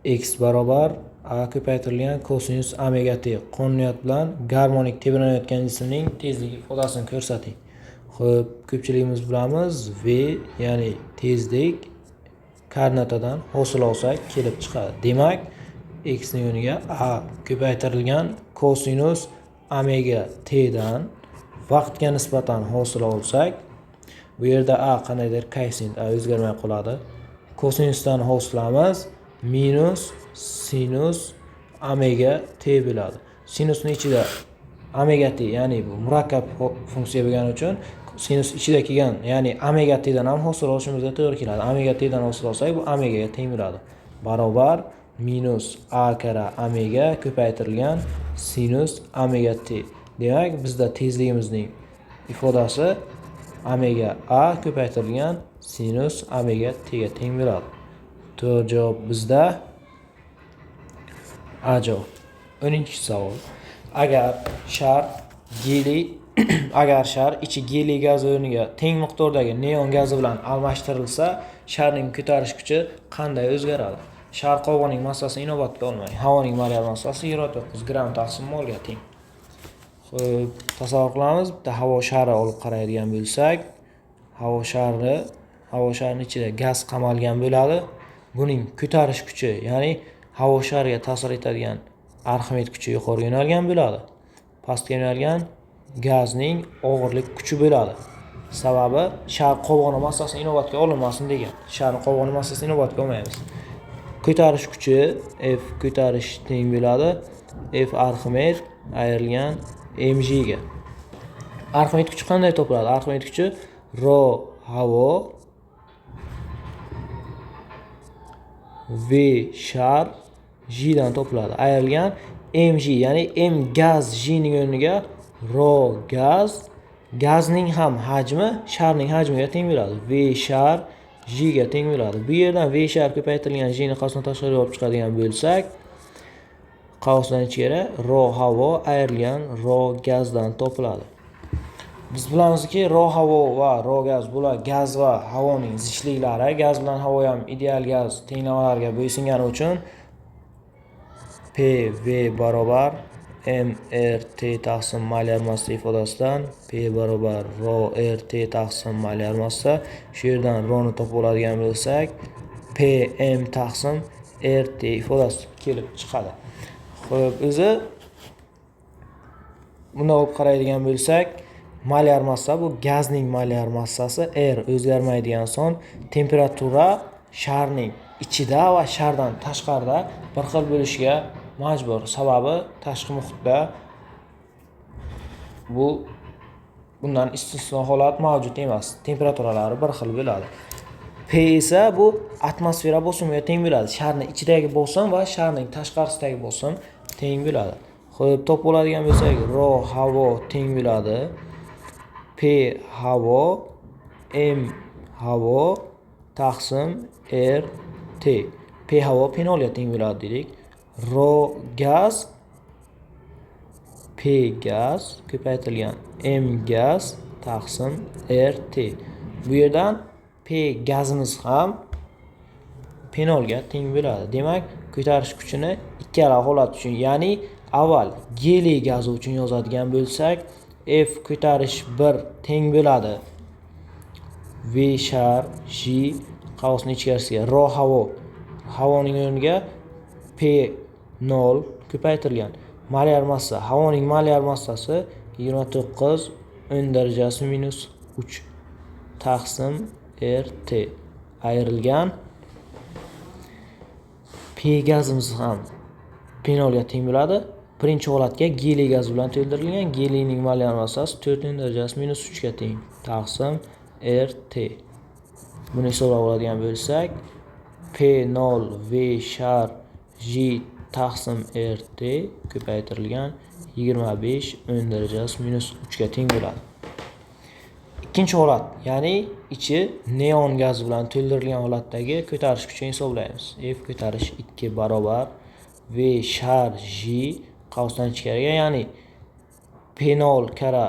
x barobar a ko'paytirilgan kosinus omega t qonuniyat bilan garmonik tebranayotgan jismning tezligi ifodasini ko'rsating. Xo'p, ko'pchiligimiz bilamiz v ya'ni tezlik koordinatadan hosil olsak kelib chiqadi. Demak, x ning o'rniga a ko'paytirilgan kosinus omega t dan vaqtga nisbatan hosil olsak, bu yerda a qandaydir koeffitsient a o'zgarmay qoladi. Kosinusdan hosilamiz minus sinus omega t bo'ladi. Sinusning ichida omega t, ya'ni bu murakkab funksiya bo'lgani uchun sinus ichida kelgan, ya'ni omega t dan ham hosil olishimizga to'g'ri keladi. Omega t dan hosil olsak, bu omega ga teng bo'ladi. Barobar minus a kara omega ko'paytirilgan sinus omega t. Demak, bizda tezligimizning ifodasi omega a ko'paytirilgan sinus omega t ga teng bo'ladi. To'g'ri javob bizda A javob. 10-savol. Agar shar ichi geliy gazi o'rniga teng miqdordagi neon gazi bilan almashtirilsa, sharning ko'tarish kuchi qanday o'zgaradi? Shar qovog'ining massasini inobatga olmang. Havoning molyar massasi 29 gram taqsim molga teng. Xo'p, tasavvur qilamiz, bitta havo shari olib qaraydigan bo'lsak, havo sharining ichida gaz qamalgan bo'ladi. Buning ko'tarish kuchi, ya'ni havo shariga ta'sir etadigan Arximed kuchi yuqoriga yo'nalgan bo'ladi. Pastga yo'nalgan gazning og'irlik kuchi bo'ladi. Sababi shar qovog'ining massasi inobatga olinmasin degan. Sharning qovog'ining massasini inobatga olmaymiz. Ko'tarish kuchi F ko'tarish teng bo'ladi F Arximed ayrilgan mg ga. Arximed kuchi qanday topiladi? Arximed kuchi rho havo v shar J dan topiladi. Ayrilgan mg, ya'ni m gaz J ning o'rniga rho gazning ham hajmi sharning hajmiga teng bo'ladi. V shar J ga teng bo'ladi. Bu yerdan v shar ko'paytirilgan J ni qasddan tashqariga olib chiqadigan bo'lsak, qavsdan ichkari rho havo ayrilgan rho gazdan topiladi. Biz bilamizki, rho havo va rho gaz bular gaz va havoning zichliklari. Gaz bilan havo ham ideal gaz tenglamalarga bo'ysungani uchun PV barobar mRT taqsim molyar massa ifodasidan P barobar rho RT taqsim molyar massa. Shu yerdan rho ni topib oladigan bo'lsak, PM taqsim RT ifodasi kelib chiqadi. Xo'p, o'zi bunday olib qaraydigan bo'lsak, molyar massa bu gazning molyar massasi, R o'zgarmaydigan son, temperatura sharning ichida va shardan tashqarida bir xil bo'lishga majbur. Sababi tashqi muhitda bundan istisno holat mavjud emas. Temperaturalari bir xil bo'ladi. P esa bu atmosfera bosimiga teng bo'ladi. Sharning ichidagi bosim va sharning tashqarisidagi bosim teng bo'ladi. Xo'p, topib oladigan bo'lsak, rho havo teng bo'ladi P havo M havo taqsim RT. P havo P0 ga teng bo'ladi dedik. Rho gaz P gaz ko'paytirilgan M gaz taqsim RT. Bu yerdan P gazimiz ham P0 ga teng bo'ladi. Demak, ko'tarish kuchini ikkala holat uchun, ya'ni avval geliy gazi uchun yozadigan bo'lsak, F ko'tarish 1 teng bo'ladi V shar J qavsning ichkarisiga rho havoning o'rniga P0 ko'paytirilgan molyar massa. Havoning molyar massasi 29 -3 taqsim RT ayrilgan P gazimiz ham P0 ga teng bo'ladi. Birinchi holatga geliy gaz bilan to'ldirilgan. Geliyning molyar massasi 4 -3 ga teng taqsim RT. Buni hisoblab oladigan bo'lsak, P0 V shar J taqsim RT ko'paytirilgan 25 -3 ga teng bo'ladi. Ikkinchi holat, ya'ni ichi neon gaz bilan to'ldirilgan holatdagi ko'tarish kuchini hisoblaymiz. F ko'tarish 2 barobar V shar J qavsdan ichkariga, ya'ni P0 kara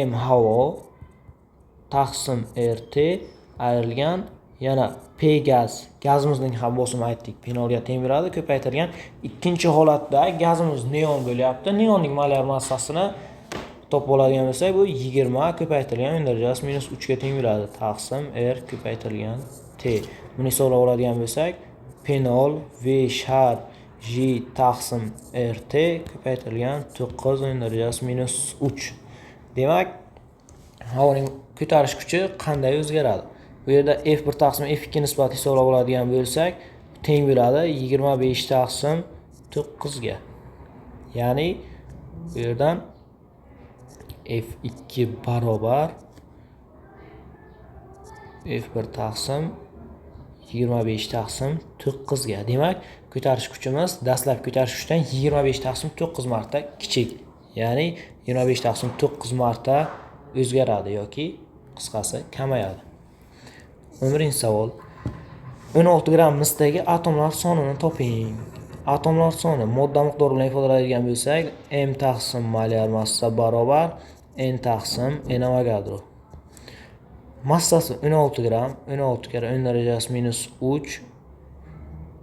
M havo taqsim RT ayrilgan Yana P gaz, gazimizning ham bosimi aytdik, P0 ga teng bo'ladi. Ko'paytirilgan ikkinchi holatda gazimiz neon bo'lyapti. Neonning molar massasini topib oladigan bo'lsak, bu 20 ko'paytirilgan n darajasi -3 ga teng bo'ladi. Taqsim R ko'paytirilgan T. Buni hisoblab oladigan bo'lsak, P0 V shar J taqsim RT ko'paytirilgan 9 n darajasi -3. Demak, havoning ko'tarish kuchi qanday o'zgaradi? Bu yerda F1 taqsim F2 nisbati hisoblab oladigan bo'lsak, teng bo'ladi 25 taqsim 9 ga. Ya'ni bu yerdan F2 barobar F1 taqsim 25 taqsim 9 ga. Demak, ko'tarish kuchimiz dastlab ko'tarish kuchidan 25 taqsim 9 marta kichik. Ya'ni 25 taqsim 9 marta o'zgaradi yoki qisqasi kamayadi. 11-savol. 16 gram misdagi atomlar sonini toping. Atomlar soni modda miqdori bilan ifodalaydigan bo'lsak, m taqsim molyar massa barobar n taqsim n Avogadro. Massasi 16 gram, 16 kara n darajasi -3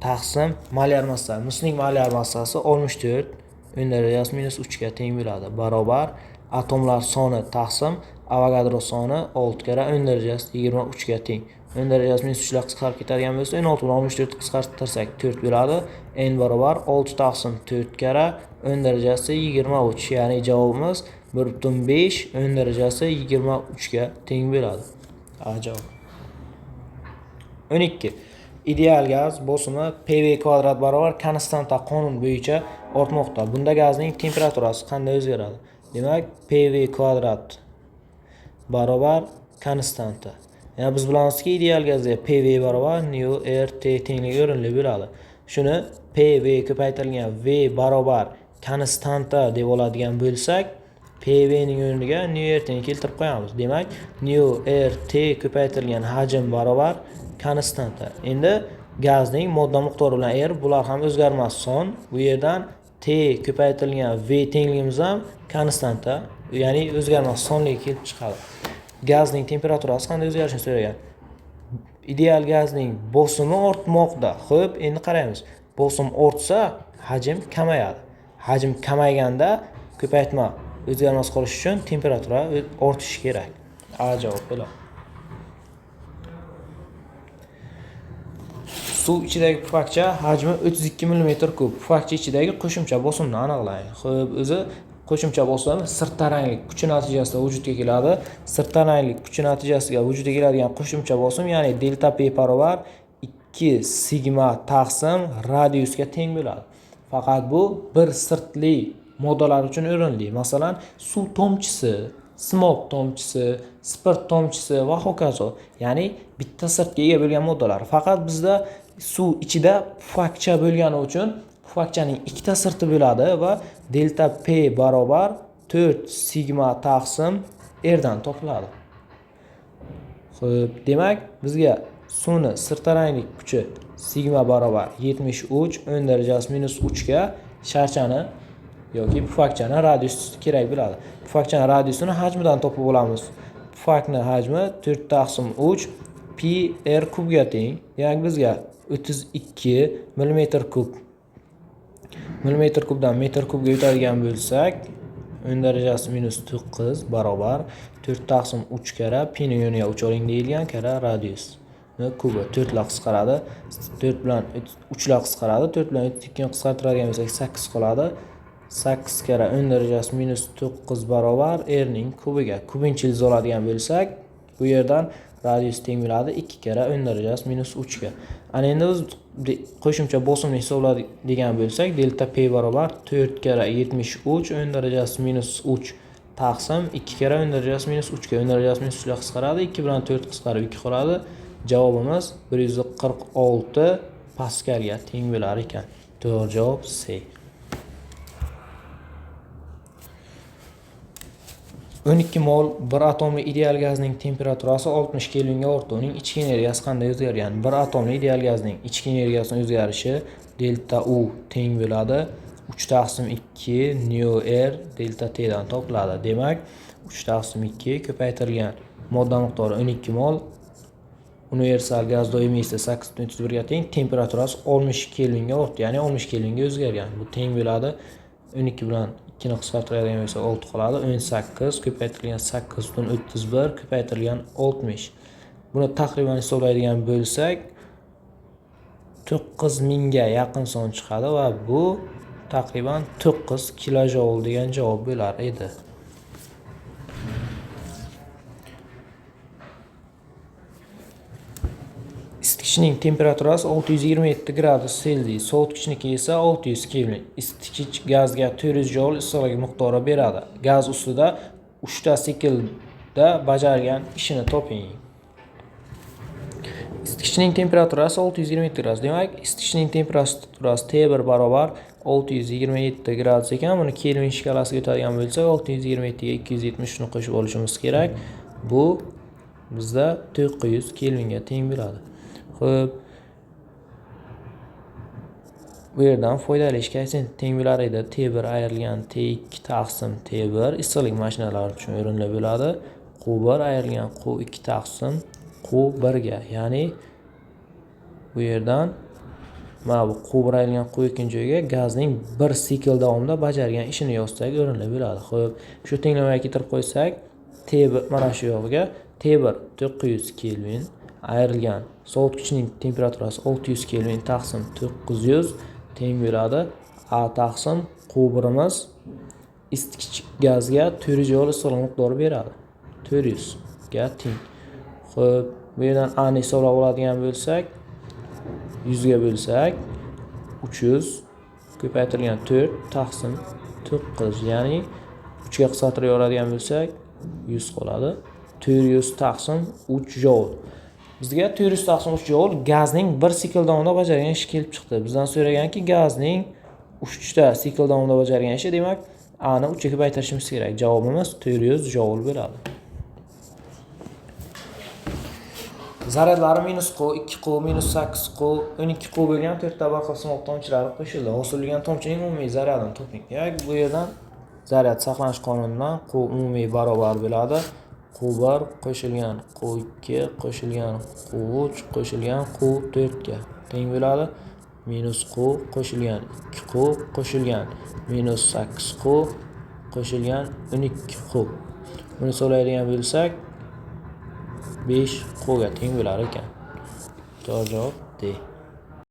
taqsim molyar massa. Misning molyar massasi 64 n darajasi -3 ga teng bo'ladi. Barobar atomlar soni taqsim Avogadro soni 6 kara n darajasi 23 ga teng. N darajasi -3 bilan qisqarib ketadigan bo'lsa, 16 bilan 64 qisqartirsak 4 bo'ladi. N barobar 6 taqsim 4 kara n darajasi 23. Ya'ni javobimiz 1,5 n darajasi 23 ga teng bo'ladi. Javob. 12. Ideal gaz bosimi PV kvadrat barobar konstanta qonun bo'yicha ortmoqda. Bunda gazning temperaturasi qanday o'zgaradi? Demak, PV kvadrat barobar konstanta. Yani biz bilamizki, ideal gazda PV barobar nu RT tengligi o'rinli bo'ladi. Shuni PV ko'paytirilgan V barobar konstanta deb oladigan bo'lsak, PV ning o'rniga nu RT ni keltirib qo'yamiz. Demak, nu RT ko'paytirilgan hajm barobar konstanta. Endi gazning modda miqdori bilan R bular ham o'zgarmas son. Bu yerdan T ko'paytirilgan V tengligimiz ham konstanta, ya'ni o'zgarmas sonligiga kelib chiqadi. Gazning temperaturasi qanday o'zgarishini so'ragan. Ideal gazning bosimi ortmoqda. Xo'p, endi qaraymiz. Bosim ortsa, hajm kamayadi. Hajm kamayganda ko'paytma o'zgarmas qolish uchun temperatura ortishi kerak. Javob bo'ladi. Suv ichidagi pufakcha hajmi 32 mm3. Pufakcha ichidagi qo'shimcha bosimni aniqlang. Xo'p, o'zi qo'shimcha bosim sirtaranglik kuchi natijasida vujudga keladi. Sirtaranglik kuchi natijasida vujudga keladigan qo'shimcha bosim, ya'ni delta P barobar 2 sigma taqsim radiusga teng bo'ladi. Faqat bu bir sirtli moddalar uchun o'rinli. Masalan, suv tomchisi, smog tomchisi, spirt tomchisi va hokazo. Ya'ni bitta sirtga ega bo'lgan moddalar. Faqat bizda suv ichida pufakcha bo'lgani uchun pufakchaning ikkita sirti bo'ladi va delta P barobar 4 sigma taqsim R dan topiladi. Xo'p, demak, bizga suvni sirtaranglik kuchi sigma barobar 73 n darajasi -3 ga sharchani yoki pufakchani radiusi kerak bo'ladi. Pufakchani radiusini hajmidan topib olamiz. Pufakning hajmi 4 taqsim 3 pi r kubga teng. Ya'ni bizga 32 mm3 mm3dan metr kubga o'tadigan bo'lsak, n darajasi -9 barobar 4 taqsim 3 kara pi ning o'rniga 3 oling deyilgan kara radius kubi 4 la qisqaradi. 4 bilan 3 la qisqaradi. 4 bilan 2 ni qisqartiradigan bo'lsak 8 qoladi. 8 kara n darajasi -9 barobar r ning kubiga. Kubinchi yil oladigan bo'lsak, bu yerdan radius teng bo'ladi 2 kara n darajasi -3 ga. Ana endi biz qo'shimcha bosimni hisobladigan bo'lsak, delta P barobar 4 kara 73 n darajasi -3 taqsim 2 kara n darajasi -3 ga. N darajasi -3 ga qisqaradi. 2 bilan 4 qisqarib 2 qoladi. Javobimiz 146 paskalga teng bo'lar ekan. To'g'ri javob C. 12 mol bir atomli ideal gazning temperaturasi 60 kelvinga ortdi. Uning ichki energiyasi qanday o'zgargan? Bir atomli ideal gazning ichki energiyasining o'zgarishi delta U teng bo'ladi 3 taqsim 2 nu R delta T dan topiladi. Demak, 3 taqsim 2 ko'paytirilgan modda miqdori 12 mol universal gaz doimiy esa 8.31 ga teng, temperaturasi 60 kelvinga o'tdi, ya'ni 60 kelvinga o'zgargan. Bu teng bo'ladi 12 bilan 2 ni qisqartiradigan bo'lsa 6 qoladi. 18 ko'paytirilgan 8.31 ko'paytirilgan 60. Buni taqriban hisoblaydigan bo'lsak 9000 ga yaqin son chiqadi va bu taqriban 9 kilojoule degan javob bo'lar edi. Isitgichning temperaturasi 627 gradus Selsiy, sovutgichniki esa 600 kelvin. Isitgich gazga 400 joule issiqlik miqdori beradi. Gaz ustida 3 ta siklda bajargan ishini toping. Isitgichning temperaturasi 627 gradus. Demak, isitgichning temperaturasi T1 barobar 627 gradus ekan. Buni kelvin shkalasiga o'tadigan bo'lsak, 627 ga 270 ni qo'shib olishimiz kerak. Bu bizda 900 kelvinga teng bo'ladi. Xo'p. Bu yerdan foydali ish koeffitsiyenti teng bo'lar edi. T1 ayrilgan T2 taqsim T1 issiqlik mashinalari uchun o'rinli bo'ladi. Q1 ayrilgan Q2 taqsim Q1 ga, ya'ni bu yerdan mana bu Q1 ayrilgan Q2 joyiga gazning bir sikl davomida bajargan ishini yozsak o'rinli bo'ladi. Xo'p, shu tenglamaga keltirib qo'ysak, T1 mana shu yo'g'iga T1 900 kelvin ayrilgan sovutgichning temperaturasi 600 kelvin taqsim 900 teng bo'ladi A taqsim Q1imiz isitgich gazga 400 joule issiqlik miqdori beradi. 400 ga teng. Xo'p, bu yerdan A ni hisoblab oladigan bo'lsak, 100 ga bo'lsak 300 ko'paytirilgan 4 taqsim 9, ya'ni 3 ga qisqartirib oladigan bo'lsak 100 qoladi. 400 taqsim 3 joule. Bizga 400 taqsim 3 joule gazning bir sikl davomida bajargan ishi kelib chiqdi. Bizdan so'raganki, gazning 3 ta sikl davomida bajargan ishi, demak, A ni 3 ga ko'paytirishimiz kerak. Javobimiz 400 joule bo'ladi. Zaryadlari -Q, 2Q, -8Q, 12Q bo'lgan 4 ta barqi qismoq tomchilari qo'shildi. Hosil bo'lgan tomchining umumiy zaryadini toping. Demak, bu yerdan zaryad saqlanish qonunidan Q umumiy barobar bo'ladi. Q1 qo'shilgan Q2 qo'shilgan Q3 qo'shilgan Q4 ga teng bo'ladi. -Q qo'shilgan 2Q qo'shilgan -8Q qo'shilgan 12Q. Buni hisoblaydigan bo'lsak 5Q ga teng bo'lar ekan. To'g'ri javob D.